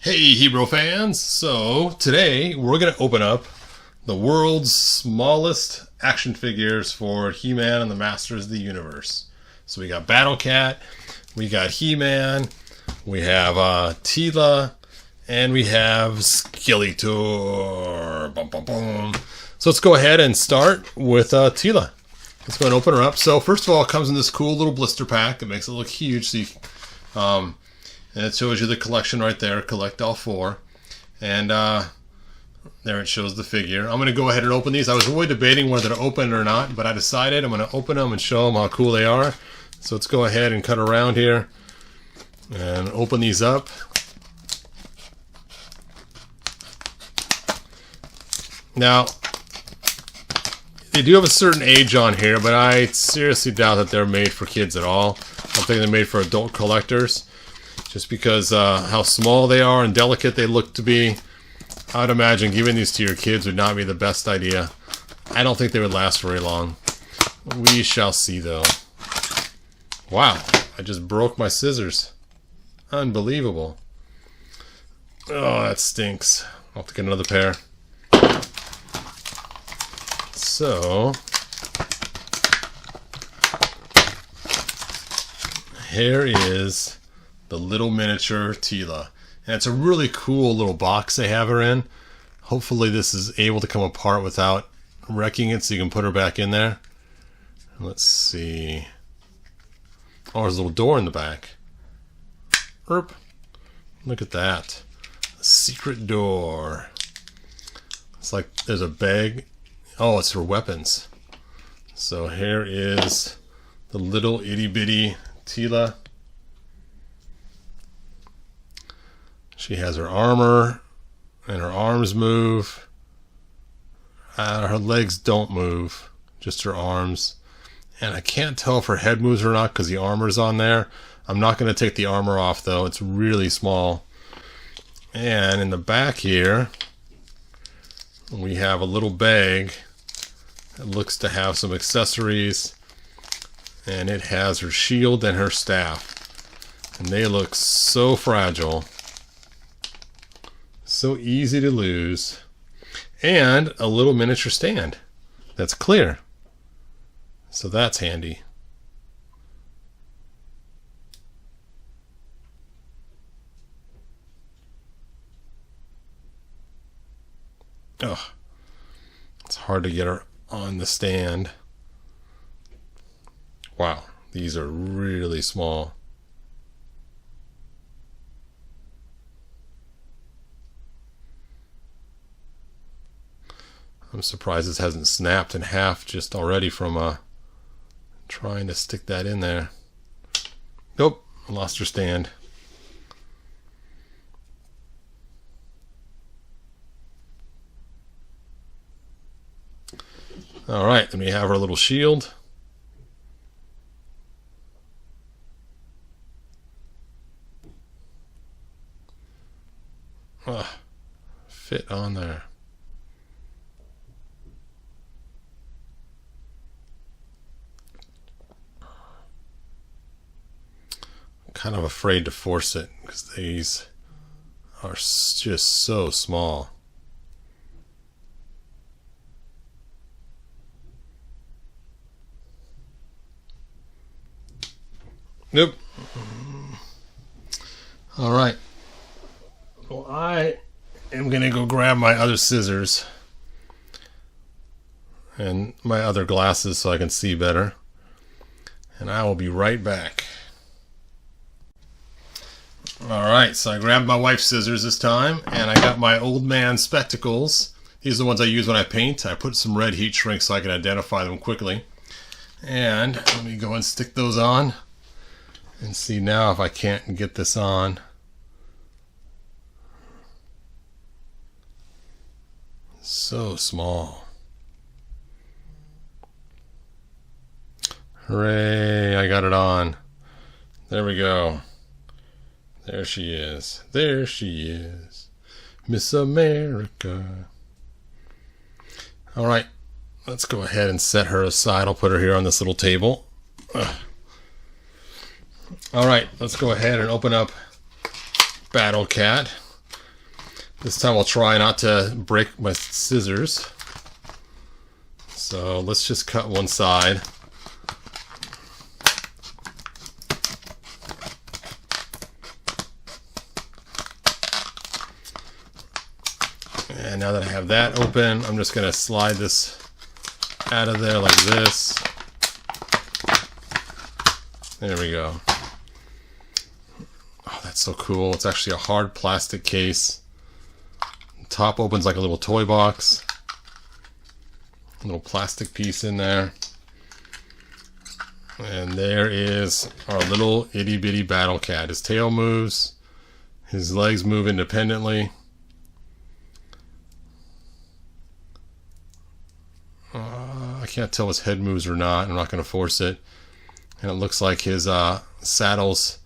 Hey Hebrew fans, so today we're going to open up the world's smallest action figures for He-Man and the Masters of the Universe. So we got Battle Cat, we got He-Man, we have Teela, and we have Skeletor. Bum, bum, bum. So let's go ahead and start with Teela. Let's go and open her up. So first of all, it comes in this cool little blister pack that makes it look huge. So you, and it shows you the collection right there. Collect all four. And there it shows the figure. I'm going to go ahead and open these. I was really debating whether to open it or not, but I decided I'm going to open them and show them how cool they are. So let's go ahead and cut around here and open these up. Now, they do have a certain age on here, but I seriously doubt that they're made for kids at all. I'm thinking they're made for adult collectors. Just because how small they are and delicate they look to be. I would imagine giving these to your kids would not be the best idea. I don't think they would last very long. We shall see though. Wow, I just broke my scissors. Unbelievable. Oh, that stinks. I'll have to get another pair. So, here is the little miniature Teela. And it's a really cool little box they have her in. Hopefully this is able to come apart without wrecking it so you can put her back in there. Let's see. Oh, there's a little door in the back. Erp. Look at that. A secret door. It's like there's a bag. Oh, it's her weapons. So here is the little itty bitty Teela. She has her armor, and her arms move. Her legs don't move, just her arms. And I can't tell if her head moves or not because the armor's on there. I'm not going to take the armor off, though. It's really small. And in the back here, we have a little bag that looks to have some accessories. And it has her shield and her staff. And they look so fragile. So easy to lose. And a little miniature stand that's clear. So that's handy. Oh, it's hard to get her on the stand. Wow, these are really small. I'm surprised this hasn't snapped in half just already from trying to stick that in there. Nope, I lost her stand. Alright, then we have our little shield. Fit on there. Kind of afraid to force it because these are just so small. Nope. All right. Well, I am going to go grab my other scissors and my other glasses so I can see better. And I will be right back. Alright, so I grabbed my wife's scissors this time, and I got my old man spectacles. These are the ones I use when I paint. I put some red heat shrink so I can identify them quickly. And let me go and stick those on and see now if I can't get this on. So small. Hooray, I got it on. There we go. There she is. There she is. Miss America. Alright, let's go ahead and set her aside. I'll put her here on this little table. Alright, let's go ahead and open up Battle Cat. This time I'll try not to break my scissors. So let's just cut one side. And now that I have that open, I'm just going to slide this out of there like this. There we go. Oh, that's so cool. It's actually a hard plastic case. The top opens like a little toy box. A little plastic piece in there. And there is our little itty bitty battle cat. His tail moves. His legs move independently. I can't tell his head moves or not. I'm not going to force it. And it looks like his saddle's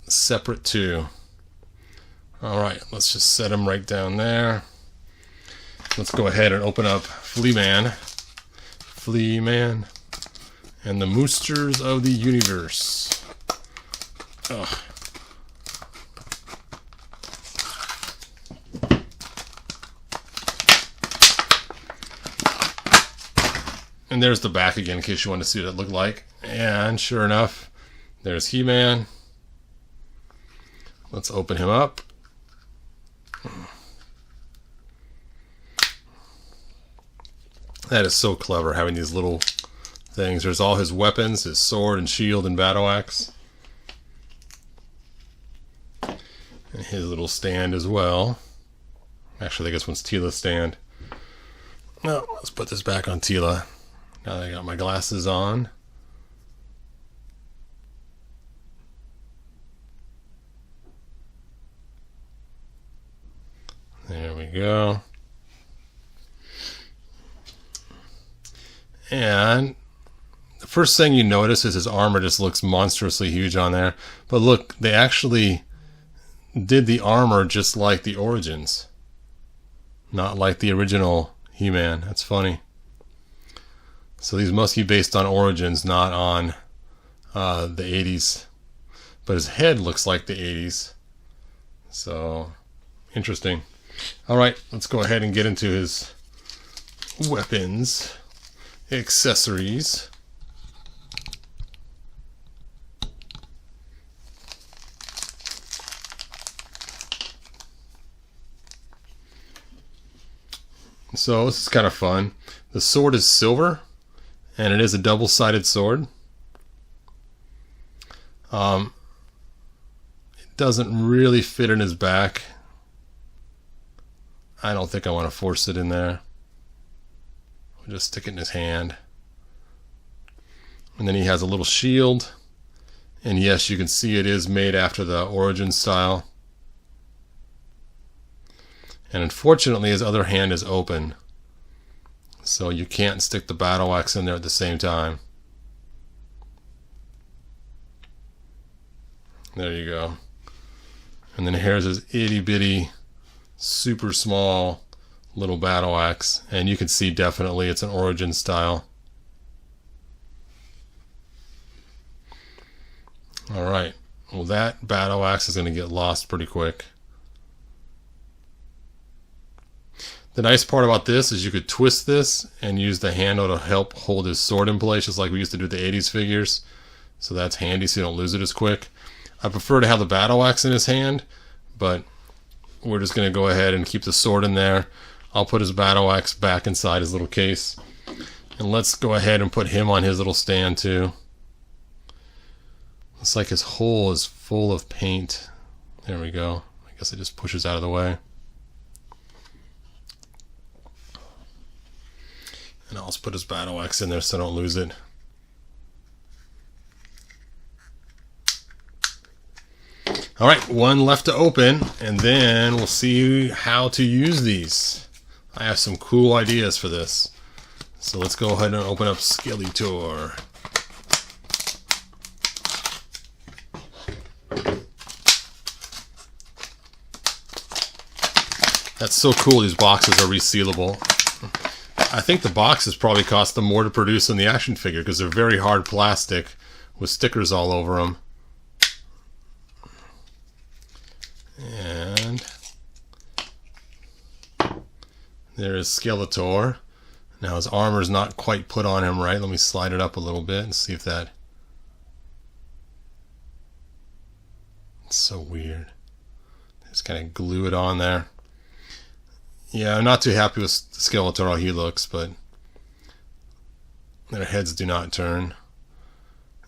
separate too. Alright, let's just set him right down there. Let's go ahead and open up Fleaman, and the Moosters of the Universe. Ugh. And there's the back again in case you want to see what it looked like. And sure enough, there's He-Man. Let's open him up. That is so clever, having these little things. There's all his weapons, his sword and shield and battle axe. And his little stand as well. Actually, I think this one's Teela's stand. No, let's put this back on Teela. Now that I got my glasses on. There we go. And the first thing you notice is his armor just looks monstrously huge on there. But look, they actually did the armor just like the Origins. Not like the original He-Man. That's funny. So these must be based on Origins, not on the 80s. But his head looks like the 80s. So, interesting. Alright, let's go ahead and get into his weapons, accessories. So this is kind of fun. The sword is silver, and it is a double-sided sword. It doesn't really fit in his back. I don't think I want to force it in there. I'll just stick it in his hand. And then he has a little shield. And yes, you can see it is made after the Origin style. And unfortunately, his other hand is open. So you can't stick the battle axe in there at the same time. There you go. And then here's his itty bitty, super small little battle axe. And you can see definitely it's an Origin style. Alright. Well, that battle axe is going to get lost pretty quick. The nice part about this is you could twist this and use the handle to help hold his sword in place, just like we used to do with the 80s figures. So that's handy so you don't lose it as quick. I prefer to have the battle axe in his hand, but we're just going to go ahead and keep the sword in there. I'll put his battle axe back inside his little case. And let's go ahead and put him on his little stand too. Looks like his hole is full of paint. There we go. I guess it just pushes out of the way. And I'll just put his battle axe in there so I don't lose it. Alright, one left to open, and then we'll see how to use these. I have some cool ideas for this. So let's go ahead and open up Skeletor. That's so cool, these boxes are resealable. I think the boxes probably cost them more to produce than the action figure because they're very hard plastic with stickers all over them. And There is Skeletor. Now his armor's not quite put on him right. Let me slide it up a little bit and see if that... It's so weird. Just kind of glue it on there. Yeah, I'm not too happy with Skeletor how he looks, but their heads do not turn.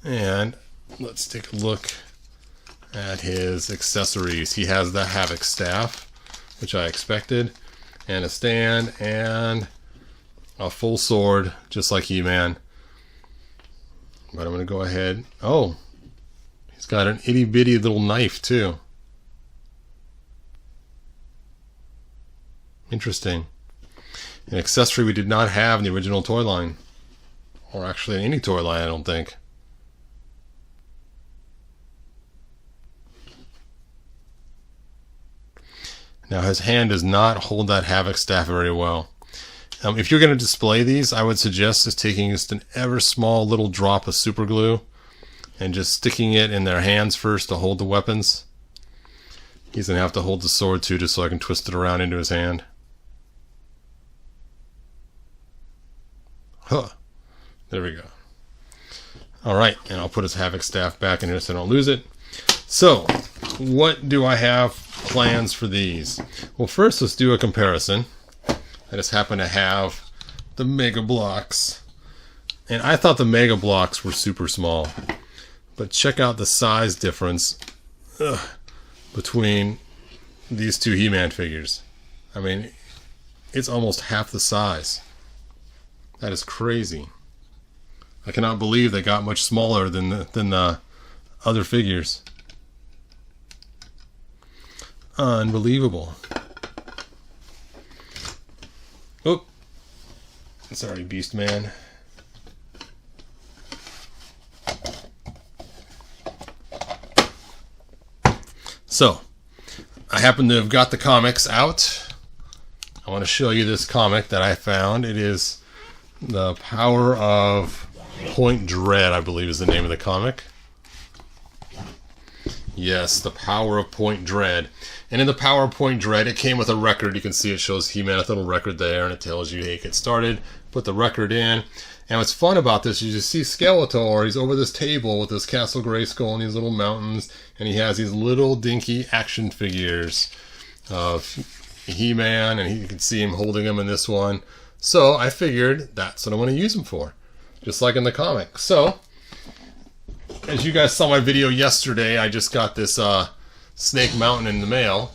And let's take a look at his accessories. He has the Havoc staff, which I expected, and a stand, and a full sword, just like He-Man. But I'm going to go ahead. Oh, he's got an itty-bitty little knife, too. Interesting. An accessory we did not have in the original toy line. Or actually in any toy line, I don't think. Now his hand does not hold that Havoc staff very well. If you're going to display these, I would suggest just taking just an ever small little drop of super glue and just sticking it in their hands first to hold the weapons. He's going to have to hold the sword too, just so I can twist it around into his hand. Huh. There we go. Alright, and I'll put his Havoc staff back in here so I don't lose it. So, what do I have plans for these? Well, first let's do a comparison. I just happen to have the Mega Blocks. And I thought the Mega Blocks were super small. But check out the size difference between these two He-Man figures. I mean, it's almost half the size. That is crazy. I cannot believe they got much smaller than the other figures. Unbelievable. Oh, sorry, Beast Man. So, I happen to have got the comics out. I want to show you this comic that I found. It is The Power of Point Dread, I believe is the name of the comic. Yes, The Power of Point Dread. And in The Power of Point Dread, it came with a record. You can see it shows He-Man with a little record there, and it tells you, hey, get started. Put the record in. And what's fun about this is you see Skeletor, he's over this table with this Castle Grayskull and these little mountains, and he has these little dinky action figures of He-Man, and you can see him holding them in this one. So I figured that's what I want to use them for, just like in the comic. So, as you guys saw my video yesterday, I just got this Snake Mountain in the mail,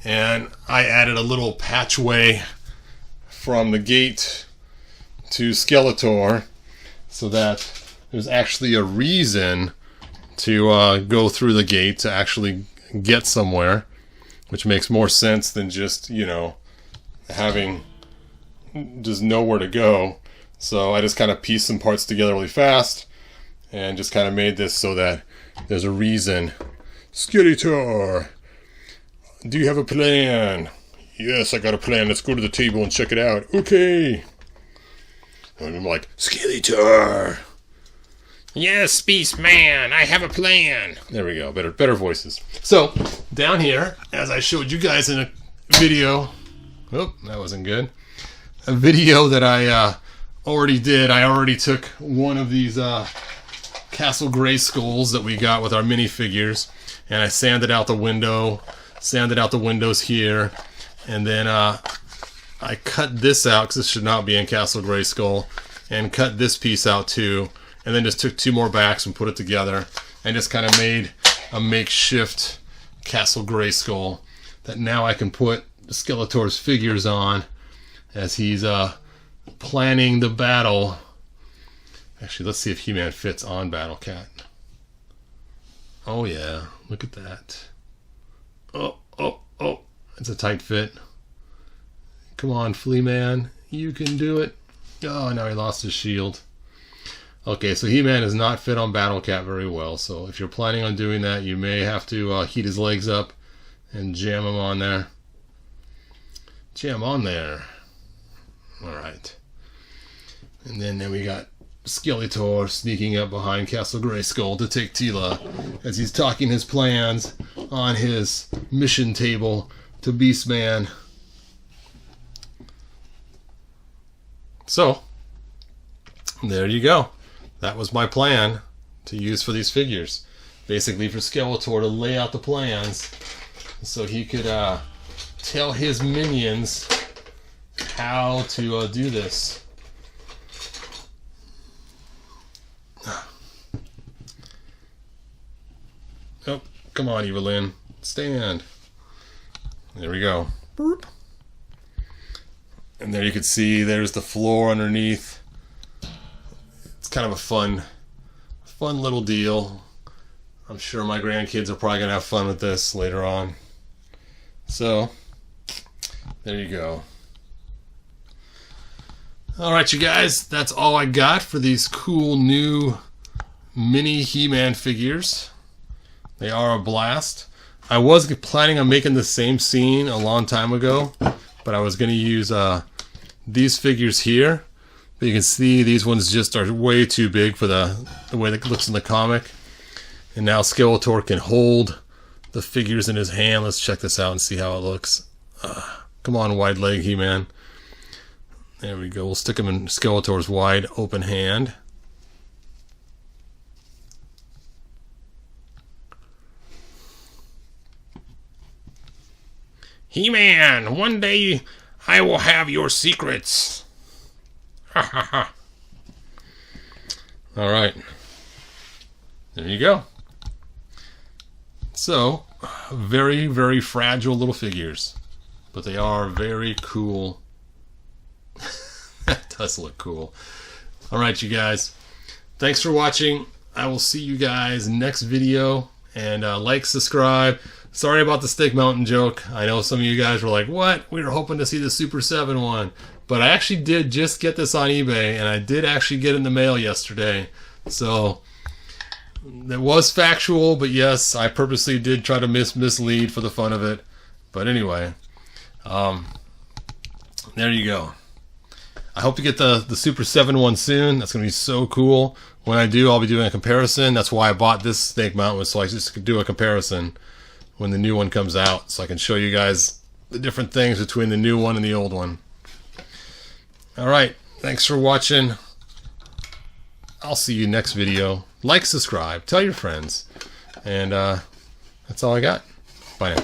and I added a little patchway from the gate to Skeletor so that there's actually a reason to go through the gate to actually get somewhere, which makes more sense than just, you know, having just nowhere to go. So I just kind of pieced some parts together really fast and just kind of made this so that there's a reason. Skeletor, do you have a plan? Yes, I got a plan. Let's go to the table and check it out. Okay. And I'm like, Skeletor. Yes, Beast Man, I have a plan. There we go. Better voices. So, down here, as I showed you guys in a video. Oh, that wasn't good. A video that I already did. I already took one of these Castle Grayskulls that we got with our minifigures, and I sanded out the window, sanded out the windows here, and then I cut this out because this should not be in Castle Grayskull, and cut this piece out too, and then just took two more backs and put it together, and just kind of made a makeshift Castle Grayskull that now I can put Skeletor's figures on as he's planning the battle. Actually, let's see if He-Man fits on Battle Cat. Oh yeah, look at that. Oh, it's a tight fit. Come on, Flea Man, you can do it. Oh, now he lost his shield. Okay, so He-Man is not fit on Battle Cat very well, so if you're planning on doing that, you may have to heat his legs up and jam him on there. Jam on there. Alright. And then we got Skeletor sneaking up behind Castle Grayskull to take Teela as he's talking his plans on his mission table to Beastman. So there you go. That was my plan to use for these figures. Basically for Skeletor to lay out the plans so he could tell his minions how to do this. Oh, come on, Evelyn. Stand. There we go. Boop. And there you can see there's the floor underneath. It's kind of a fun little deal. I'm sure my grandkids are probably going to have fun with this later on. So, there you go. Alright, you guys, that's all I got for these cool new mini He-Man figures. They are a blast. I was planning on making the same scene a long time ago, but I was going to use these figures here. But you can see these ones just are way too big for the way that it looks in the comic. And now Skeletor can hold the figures in his hand. Let's check this out and see how it looks. Come on, wide leg He-Man. There we go. We'll stick him in Skeletor's wide open hand. He-Man, one day I will have your secrets. Ha ha ha. Alright. There you go. So, very, very fragile little figures. But they are very cool. That does look cool. Alright, you guys. Thanks for watching. I will see you guys next video. And like, subscribe. Sorry about the Snake Mountain joke. I know some of you guys were like, what? We were hoping to see the Super 7 one. But I actually did just get this on eBay. And I did actually get it in the mail yesterday. So, that was factual. But yes, I purposely did try to mislead for the fun of it. But anyway. There you go. I hope to get the Super 7 one soon. That's going to be so cool. When I do, I'll be doing a comparison. That's why I bought this Snake Mountain, so I just could do a comparison when the new one comes out, so I can show you guys the different things between the new one and the old one. Alright, thanks for watching. I'll see you next video. Like, subscribe, tell your friends. And that's all I got. Bye now.